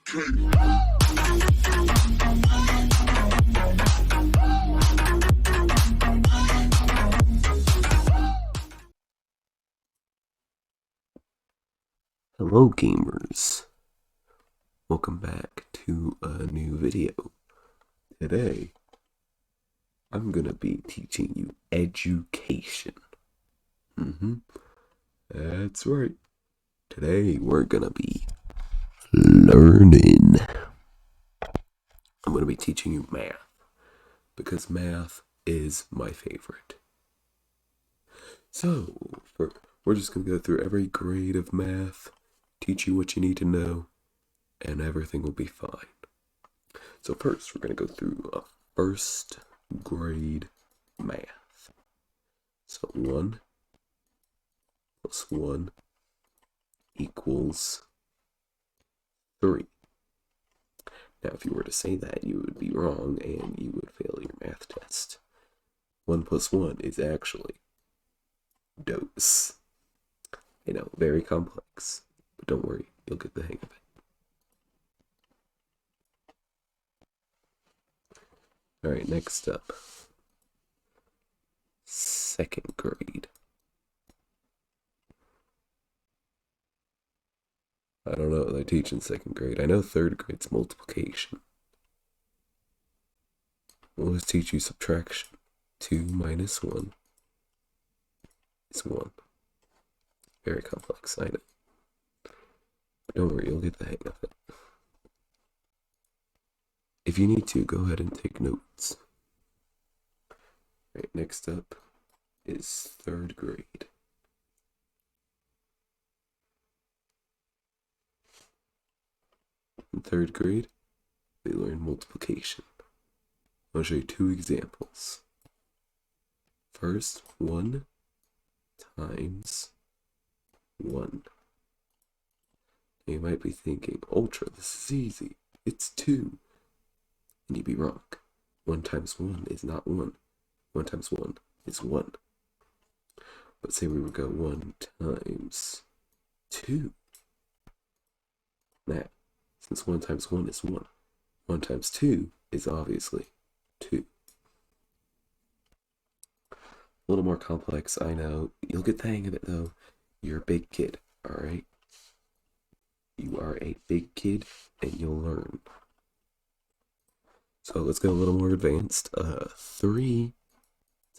Hello gamers, welcome back to a new video. Today, I'm gonna be teaching you education. That's right. Today, we're gonna be learning. I'm gonna be teaching you math, because math is my favorite. So, we're just gonna go through every grade of math, teach you what you need to know, and everything will be fine. So first, we're going to go through a first grade math. So 1 plus 1 equals 3. Now, if you were to say that, you would be wrong and you would fail your math test. 1 plus 1 is actually dose. You know, very complex, but don't worry, you'll get the hang of it. Alright, next up, second grade. I don't know what they teach in second grade. I know third grade's multiplication. We'll just teach you subtraction. 2 minus 1 is 1. Very complex, I know. But don't worry, you'll get the hang of it. If you need to, go ahead and take notes. Right, next up is third grade. In third grade, we learn multiplication. I'll show you 2 examples. First, 1 times 1. Now you might be thinking, Ultra, this is easy. It's 2. And you'd be wrong. 1 times 1 is not 1. 1 times 1 is 1. But say we would go 1 times 2. Now, since 1 times 1 is 1, 1 times 2 is obviously 2. A little more complex, I know. You'll get the hang of it though. You're a big kid, alright? You are a big kid and you'll learn. So let's go a little more advanced. 3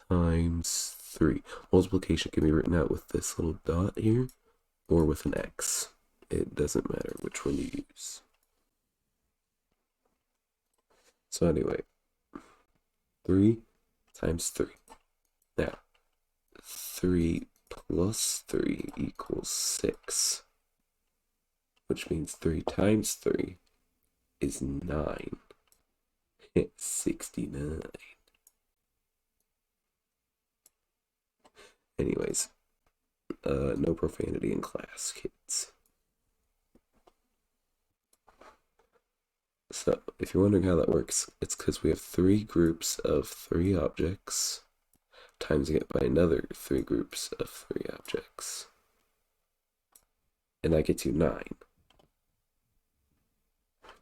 times 3. Multiplication can be written out with this little dot here or with an X. It doesn't matter which one you use. So anyway, 3 times 3. Now, 3 plus 3 equals 6, which means 3 times 3 is 9. 69. Anyways, no profanity in class, kids. So, if you're wondering how that works, it's because we have 3 groups of 3 objects, timesing it by another 3 groups of 3 objects. And that gets you 9.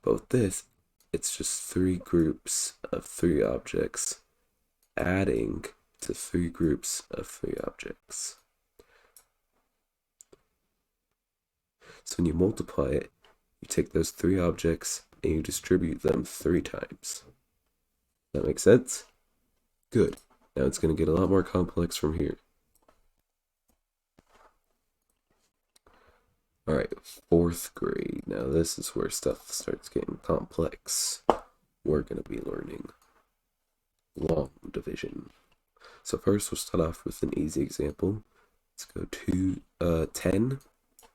But with this, it's just 3 groups of 3 objects adding to 3 groups of 3 objects. So when you multiply it, you take those 3 objects and you distribute them 3 times. That makes sense? Good. Now it's going to get a lot more complex from here. Alright, 4th grade. Now this is where stuff starts getting complex. We're going to be learning long division. So first we'll start off with an easy example. Let's go 10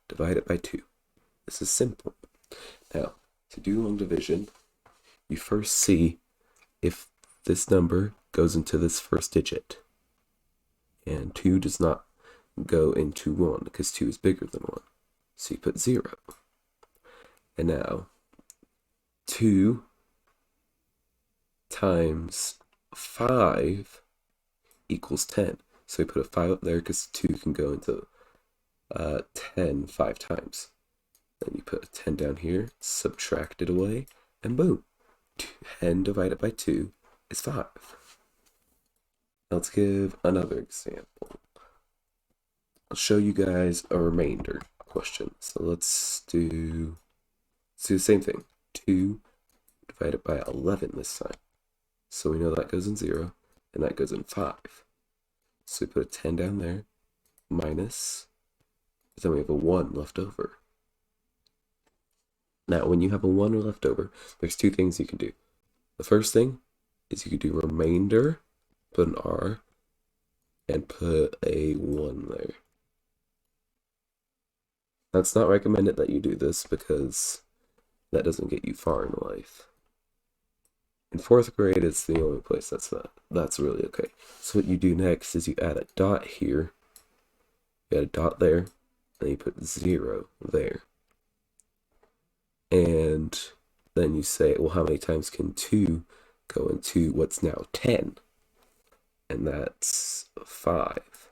divided by 2. This is simple. Now, to do long division, you first see if this number goes into this first digit. And 2 does not go into 1 because 2 is bigger than 1. So you put 0. And now, 2 times 5 equals 10. So we put a 5 up there because 2 can go into 10 5 times. Then you put a 10 down here, subtract it away, and boom. 10 divided by 2 is 5. Let's give another example. I'll show you guys a remainder question. So let's do the same thing. 2 divided by 11 this time. So we know that goes in 0, and that goes in 5. So we put a 10 down there, minus, then we have a 1 left over. Now, when you have a 1 left over, there's two things you can do. The first thing is you can do remainder, put an R, and put a 1 there. That's not recommended that you do this because that doesn't get you far in life. In 4th grade, it's the only place that's really okay. So what you do next is you add a dot here, you add a dot there, and you put 0 there. And then you say, well, how many times can 2 go into what's now 10? And that's 5.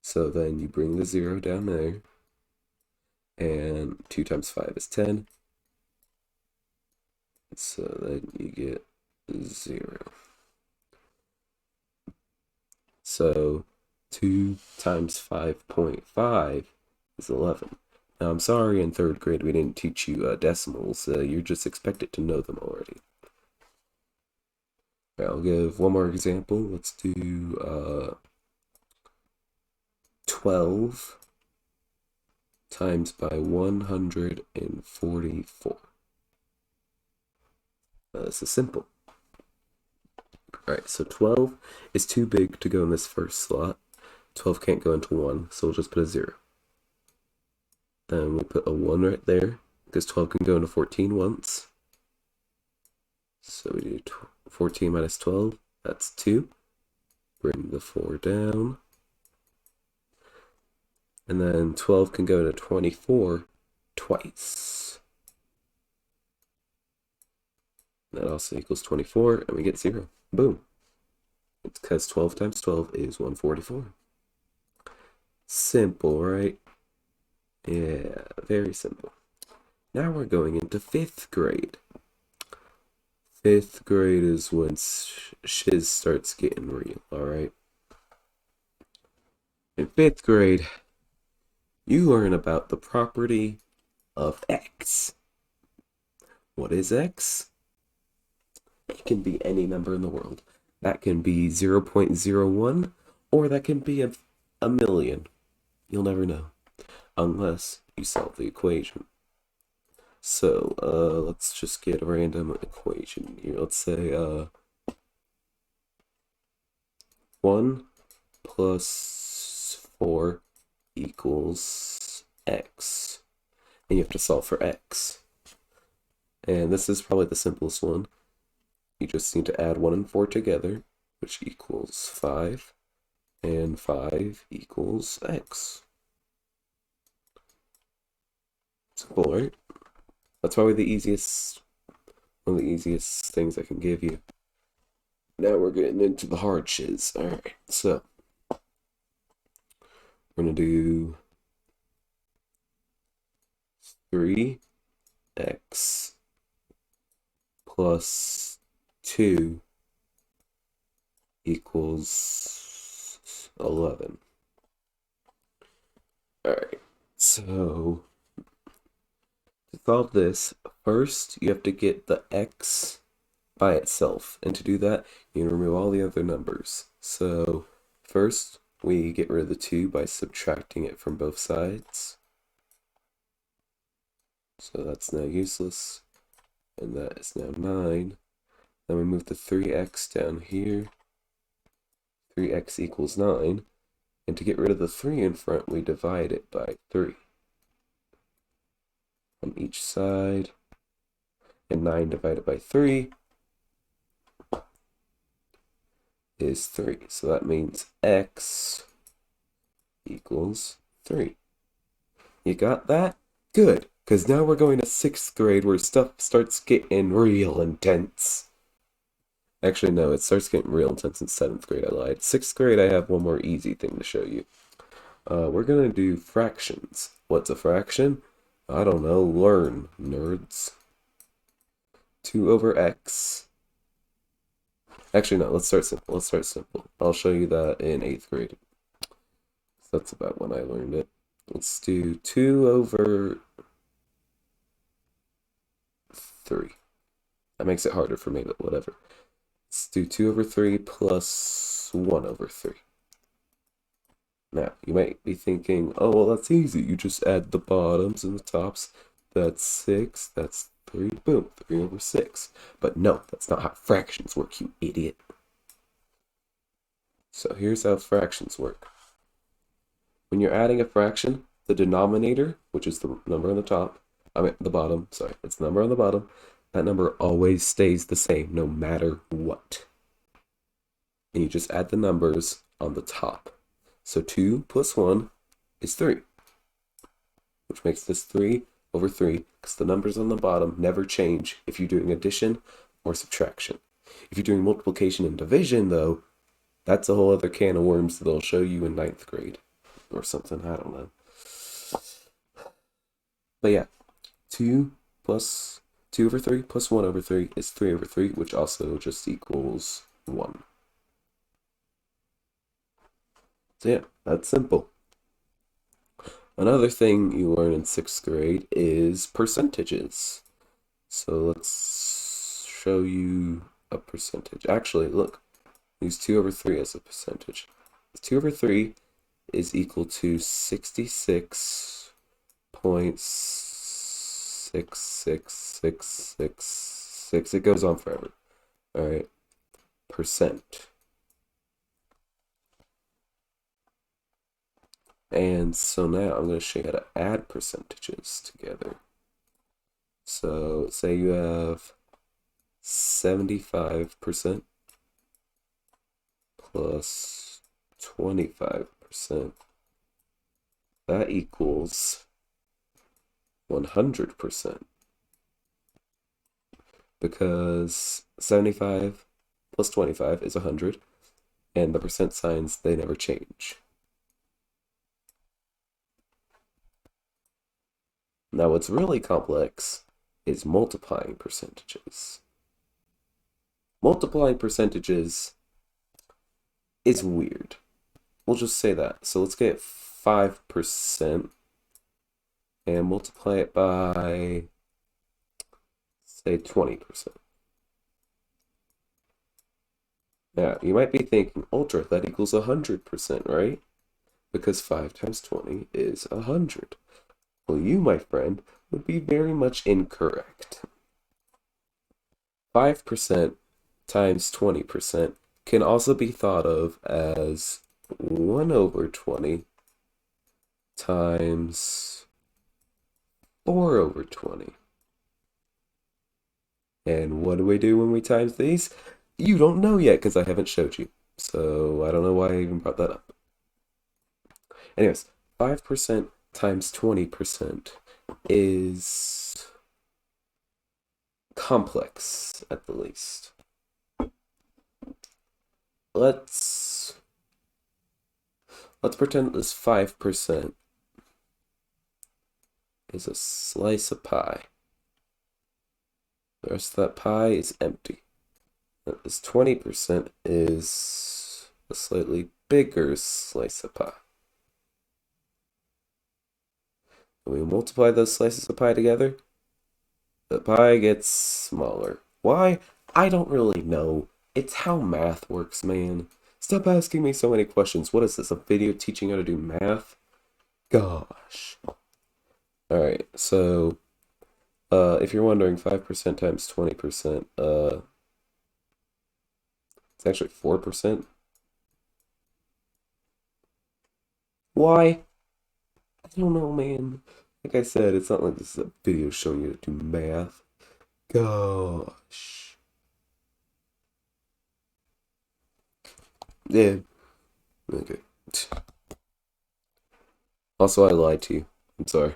So then you bring the 0 down there, and 2 times 5 is 10. So then you get 0. So 2 times 5.5 is 11. Now, I'm sorry in 3rd grade we didn't teach you decimals. You're just expected to know them already. Right, I'll give one more example. Let's do 12 times by 144. This is simple. Alright, so 12 is too big to go in this first slot. 12 can't go into 1, so we'll just put a 0. Then we put a 1 right there, because 12 can go into 14 once. So we do 14 minus 12, that's 2. Bring the 4 down. And then 12 can go into 24 twice. That also equals 24, and we get 0. Boom. It's because 12 times 12 is 144. Simple, right? Yeah, very simple. Now we're going into 5th grade. 5th grade is when shiz starts getting real, alright? In 5th grade, you learn about the property of x. What is x? It can be any number in the world. That can be 0.01, or that can be a million. You'll never know, unless you solve the equation. So, let's just get a random equation here. Let's say, 1 plus 4 equals x. And you have to solve for x. And this is probably the simplest one. You just need to add 1 and 4 together, which equals 5. And 5 equals x. Simple, right? That's probably one of the easiest things I can give you. Now we're getting into the hard shiz. Alright, so we're gonna do 3x plus 2 equals 11. Alright, so to solve this, first you have to get the x by itself, and to do that you can remove all the other numbers. So first we get rid of the 2 by subtracting it from both sides. So that's now useless, and that is now 9. Then we move the 3x down here. 3x equals 9. And to get rid of the 3 in front, we divide it by 3 on each side. And 9 divided by 3 is 3. So that means x equals 3. You got that? Good, because now we're going to 6th grade where stuff starts getting real intense. Actually, no, it starts getting real intense in 7th grade, I lied. 6th grade, I have one more easy thing to show you. We're going to do fractions. What's a fraction? I don't know, learn, nerds. 2 over x. Actually, no, let's start simple. Let's start simple. I'll show you that in 8th grade. That's about when I learned it. Let's do 2 over 3. That makes it harder for me, but whatever. Let's do 2 over 3 plus 1 over 3. Now, you might be thinking, oh, well, that's easy. You just add the bottoms and the tops. That's 6, that's 3, boom, 3 over 6. But no, that's not how fractions work, you idiot. So here's how fractions work. When you're adding a fraction, the denominator, which is the number on the top, the bottom, sorry, it's the number on the bottom, that number always stays the same no matter what. And you just add the numbers on the top. So 2 plus 1 is 3, which makes this 3 over 3, because the numbers on the bottom never change if you're doing addition or subtraction. If you're doing multiplication and division, though, that's a whole other can of worms that they'll show you in 9th grade or something, I don't know. But yeah, 2 over 3 plus 1 over 3 is 3 over 3, which also just equals 1. So yeah, that's simple. Another thing you learn in 6th grade is percentages. So let's show you a percentage. Actually, look, use 2 over 3 as a percentage. 2 over 3 is equal to 66.66666. It goes on forever. All right, percent. And so now I'm going to show you how to add percentages together. So say you have 75% plus 25%. That equals 100%. Because 75 plus 25 is 100, and the percent signs, they never change. Now what's really complex is multiplying percentages. Multiplying percentages is weird. We'll just say that. So let's get 5% and multiply it by, say, 20%. Now, you might be thinking, Ultra, that equals 100%, right? Because 5 times 20 is 100. Well, you, my friend, would be very much incorrect. 5% times 20% can also be thought of as 1 over 20 times 4 over 20. And what do we do when we times these? You don't know yet because I haven't showed you. So I don't know why I even brought that up. Anyways, 5% times 20% is complex at the least. Let's pretend that this 5% is a slice of pie. The rest of that pie is empty. This 20% is a slightly bigger slice of pie. When we multiply those slices of pie together, the pie gets smaller. Why? I don't really know. It's how math works, man. Stop asking me so many questions. What is this, a video teaching how to do math? Gosh. Alright, so, if you're wondering, 5% times 20%, it's actually 4%. Why? I don't know, man. Like I said, it's not like this is a video showing you how to do math. Gosh. Yeah. Okay. Also, I lied to you. I'm sorry.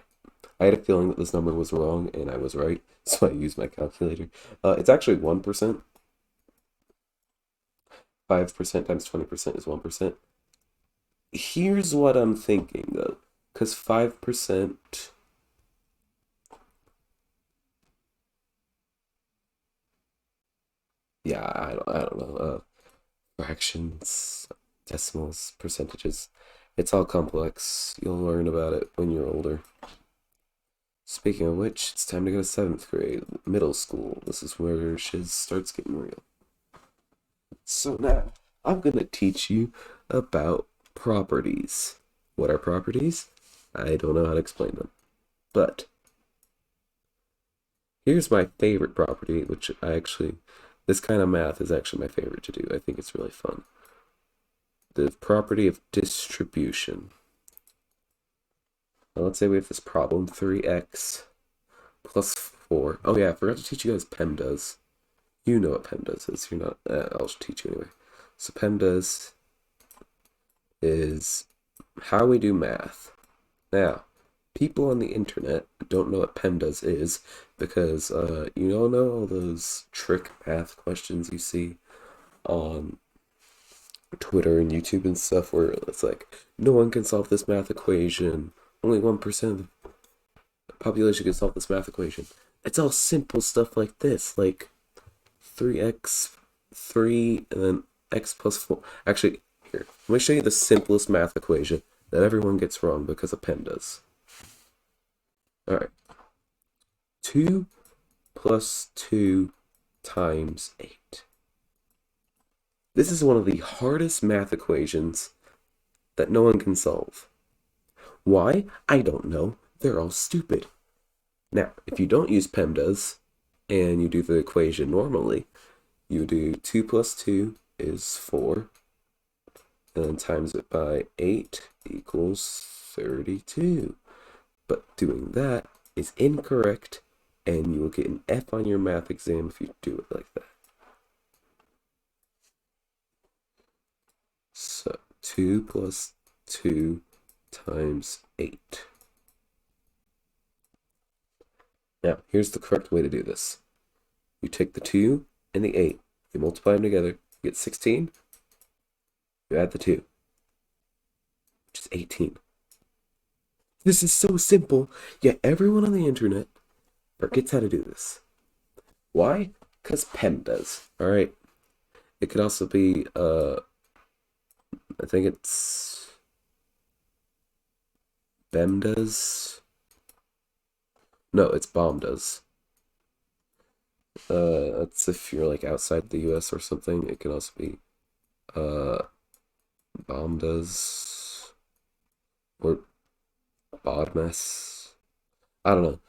I had a feeling that this number was wrong, and I was right, so I used my calculator. It's actually 1%. 5% times 20% is 1%. Here's what I'm thinking, though. Because 5% Yeah, I don't know. Fractions, decimals, percentages. It's all complex. You'll learn about it when you're older. Speaking of which, it's time to go to 7th grade, middle school. This is where shiz starts getting real. So now, I'm gonna teach you about properties. What are properties? I don't know how to explain them. But here's my favorite property, which this kind of math is actually my favorite to do. I think it's really fun. The property of distribution. Now let's say we have this problem, 3x plus 4. Oh yeah, I forgot to teach you guys PEMDAS. You know what PEMDAS is. You're not, I'll teach you anyway. So PEMDAS is how we do math. Now, people on the internet don't know what PEMDAS is because you don't know all those trick math questions you see on Twitter and YouTube and stuff where it's like, no one can solve this math equation. Only 1% of the population can solve this math equation. It's all simple stuff like this, like 3x, 3, and then x plus 4. Actually, here, let me show you the simplest math equation that everyone gets wrong because of PEMDAS. Alright. 2 plus 2 times 8. This is one of the hardest math equations that no one can solve. Why? I don't know. They're all stupid. Now, if you don't use PEMDAS and you do the equation normally, you do 2 plus 2 is 4, and then times it by 8 equals 32. But doing that is incorrect, and you will get an F on your math exam if you do it like that. So 2 plus 2 times 8. Now, here's the correct way to do this. You take the 2 and the 8, you multiply them together, you get 16, you add the 2, which is 18. This is so simple, yet everyone on the internet forgets how to do this. Why? Because PEMDAS, alright? It could also be, I think it's BEMDAS. No, it's BOMDAS. That's if you're like outside the US or something. It can also be, BOMDAS or BODMAS. I don't know.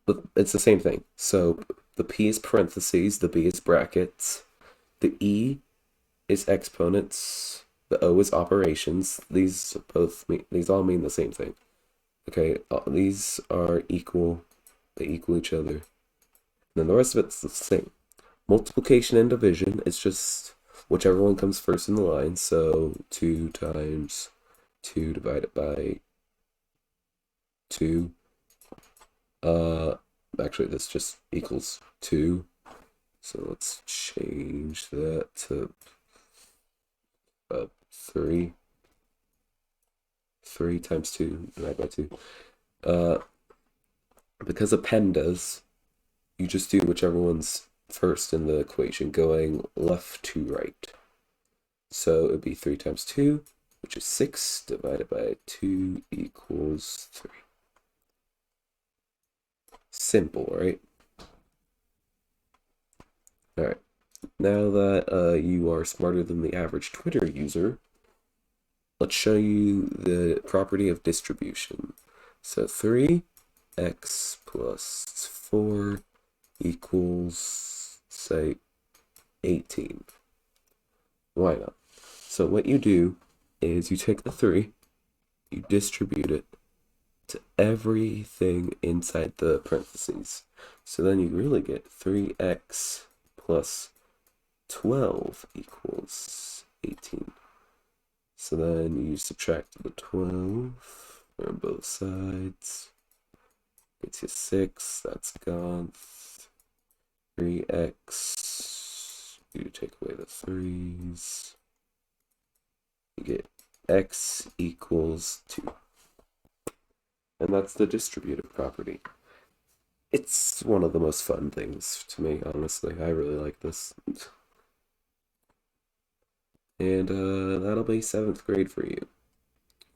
But it's the same thing. So the P is parentheses, the B is brackets, the E is exponents, the O is operations. These all mean the same thing. Okay, these are equal. They equal each other. And then the rest of it's the same. Multiplication and division is just whichever one comes first in the line. So 2 times 2 divided by 2. Actually, this just equals 2. So let's change that to 3. 3 times 2 divided by 2. Because of PEMDAS, you just do whichever one's first in the equation, going left to right. So it would be 3 times 2, which is 6, divided by 2 equals 3. Simple, right? Alright, now that you are smarter than the average Twitter user, let's show you the property of distribution. So 3x plus 4 equals, say, 18. Why not? So what you do is you take the 3, you distribute it to everything inside the parentheses. So then you really get 3x plus 12 equals 18. So then you subtract the 12 from both sides. Gets you 6, that's gone. 3x, you take away the 3's. You get x equals 2. And that's the distributive property. It's one of the most fun things to me, honestly. I really like this. And that'll be 7th grade for you.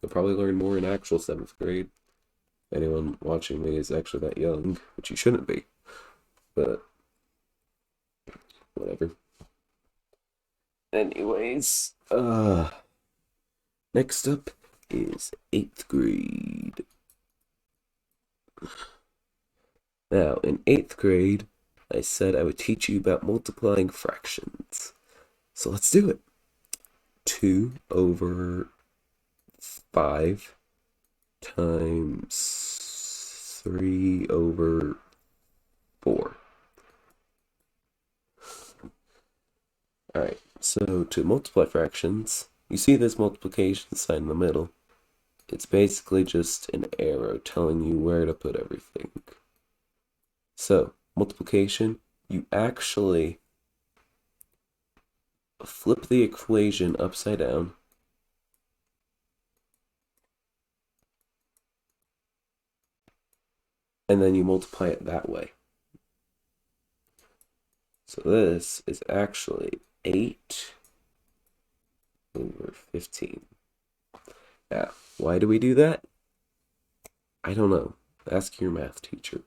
You'll probably learn more in actual 7th grade. Anyone watching me is actually that young, which you shouldn't be, but whatever. Anyways, next up is 8th grade. Now, in 8th grade, I said I would teach you about multiplying fractions. So let's do it. 2 over 5 times 3 over 4. Alright, so to multiply fractions, you see this multiplication sign in the middle. It's basically just an arrow telling you where to put everything. So, multiplication, you actually flip the equation upside down. And then you multiply it that way. So this is actually 8 over 15. Now, why do we do that? I don't know. Ask your math teacher.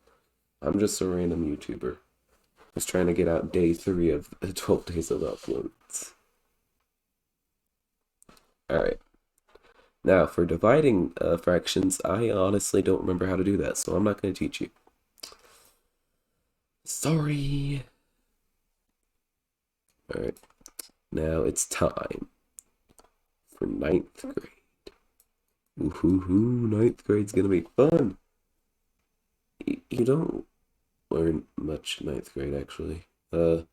I'm just a random YouTuber who's trying to get out day 3 of 12 days of uploads. Alright. Now, for dividing fractions, I honestly don't remember how to do that, so I'm not going to teach you. Sorry. Alright. Now it's time for 9th grade. Woohoo, 9th grade's gonna be fun. You don't learn much in 9th grade, actually. There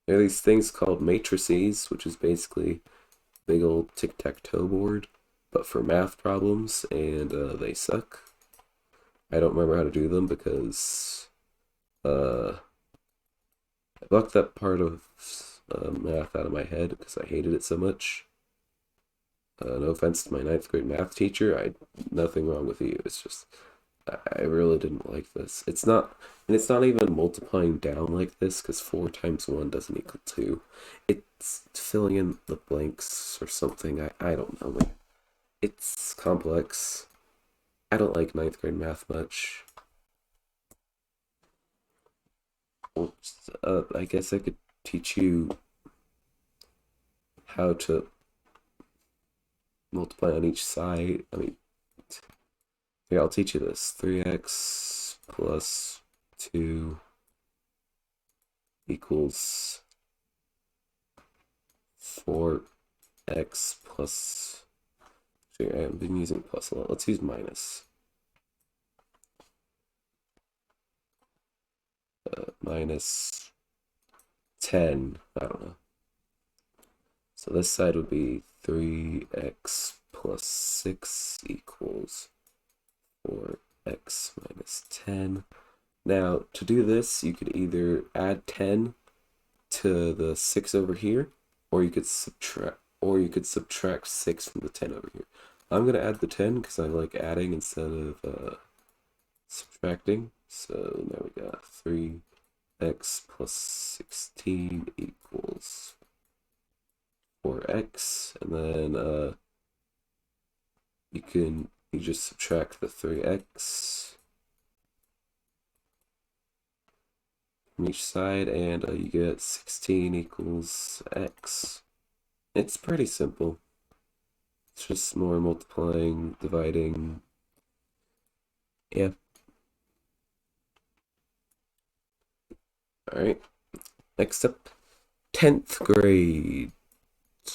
are these things called matrices, which is basically big old tic-tac-toe board, but for math problems, and they suck. I don't remember how to do them because I blocked that part of math out of my head because I hated it so much. No offense to my 9th grade math teacher, nothing wrong with you. It's just I really didn't like this. It's not even multiplying down like this because 4 times 1 doesn't equal 2. It's filling in the blanks or something. I don't know. It's complex. I don't like 9th grade math much. Well, I guess I could teach you how to multiply on each side. I mean, here, I'll teach you this. 3x plus 2 equals 4x plus... I've been using plus a lot. Let's use minus. Minus 10. I don't know. So this side would be 3x plus 6 equals 4x minus 10. Now, to do this, you could either add 10 to the 6 over here, or you could subtract 6 from the 10 over here. I'm going to add the 10 because I like adding instead of subtracting. So now we got 3x plus 16 equals 4x, and then you just subtract the 3x from each side, and you get 16 equals x. It's pretty simple. It's just more multiplying, dividing. Yeah. Alright. Next up, 10th grade.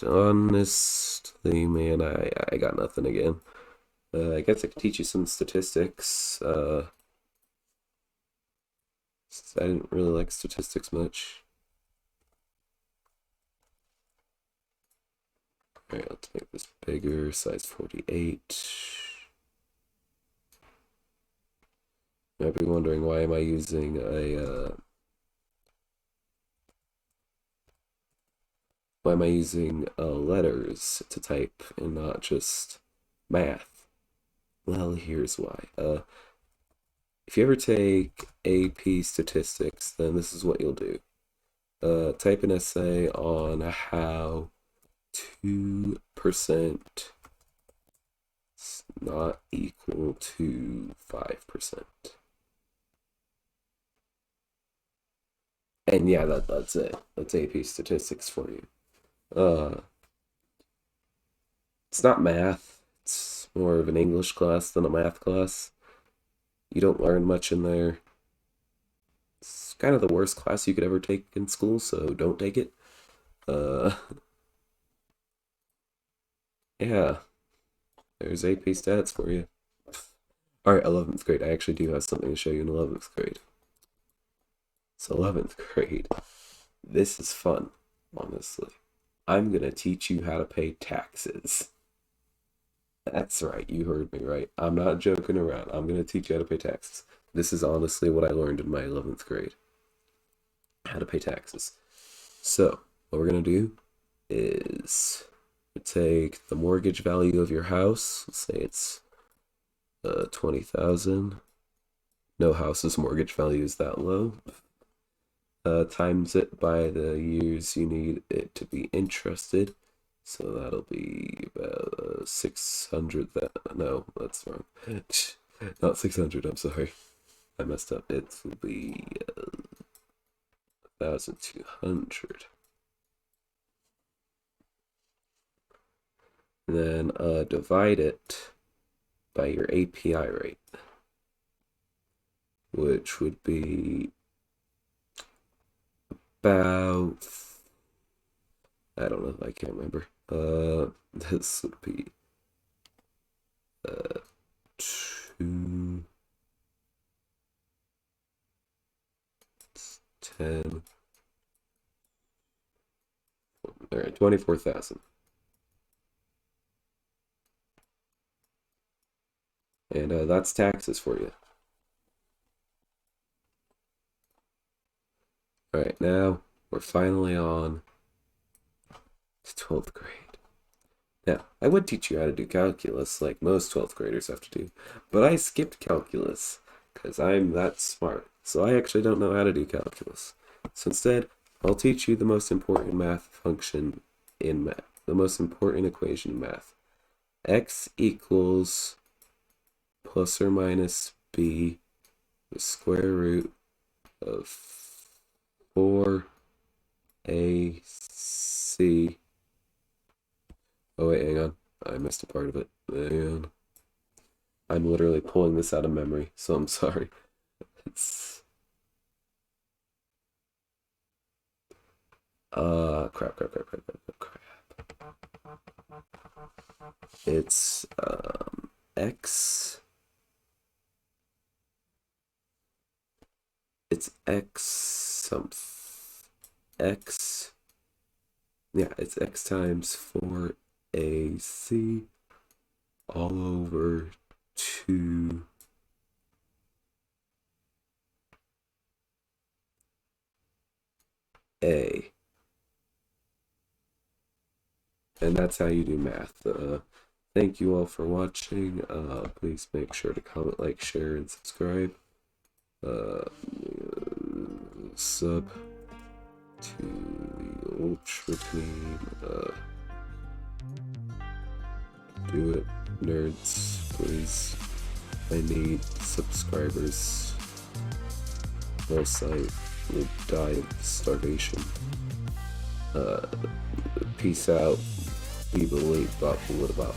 Honestly, man, I got nothing again. I guess I could teach you some statistics. I didn't really like statistics much. Alright, let's make this bigger, size 48. You might be wondering, why am I using letters to type and not just math? Well, here's why. If you ever take AP statistics, then this is what you'll do. Type an essay on how 2% is not equal to 5%. And yeah, that's it. That's AP statistics for you. It's not math. It's more of an English class than a math class. You don't learn much in there. It's kind of the worst class you could ever take in school, so don't take it. Uh, yeah, there's AP stats for you. Alright, 11th grade. I actually do have something to show you in 11th grade. So 11th grade. This is fun, honestly. I'm gonna teach you how to pay taxes. That's right, you heard me right. I'm not joking around. I'm gonna teach you how to pay taxes. This is honestly what I learned in my 11th grade. How to pay taxes. So, what we're gonna do is take the mortgage value of your house. Let's say it's 20,000. No house's mortgage value is that low. Times it by the years you need it to be interested. So that'll be about 600. No, that's wrong. Not 600. I'm sorry, I messed up. It will be 1,200. Then divide it by your API rate, which would be about, I don't know, I can't remember. This would be 2, 10, all right, 24,000. And that's taxes for you. All right, now we're finally on to 12th grade. Now, I would teach you how to do calculus like most 12th graders have to do, but I skipped calculus because I'm that smart. So I actually don't know how to do calculus. So instead, I'll teach you the most important math function in math, the most important equation in math. X equals plus or minus b, the square root of 4ac. Oh wait, hang on. I missed a part of it. Hang on. I'm literally pulling this out of memory, so I'm sorry. It's crap. It's x. It's x something. X. Yeah, it's x times 4ac all over 2 a. And that's how you do math. Thank you all for watching. Please make sure to comment, like, share, and subscribe. Sub to the Ultra Team. Do it, nerds, please. I need subscribers, or else I will die of starvation. Peace out. Be the late, but what about?